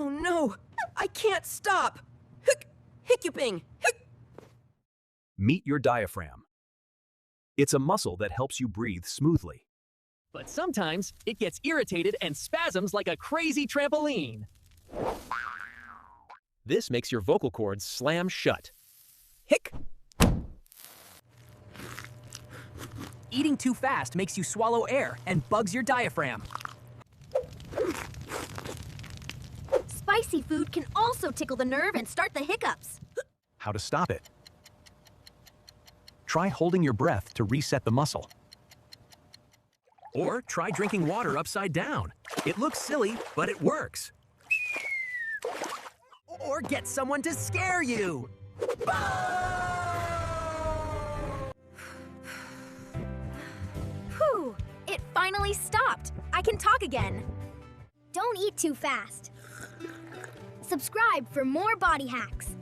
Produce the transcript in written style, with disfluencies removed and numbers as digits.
Oh no, I can't stop. Hiccuping. Meet your diaphragm. It's a muscle that helps you breathe smoothly. But sometimes it gets irritated and spasms like a crazy trampoline. This makes your vocal cords slam shut. Hic. Eating too fast makes you swallow air and bugs your diaphragm. Spicy food can also tickle the nerve and start the hiccups. How to stop it? Try holding your breath to reset the muscle. Or try drinking water upside down. It looks silly, but it works. Or get someone to scare you. Whew! It finally stopped. I can talk again. Don't eat too fast. Subscribe for more body hacks.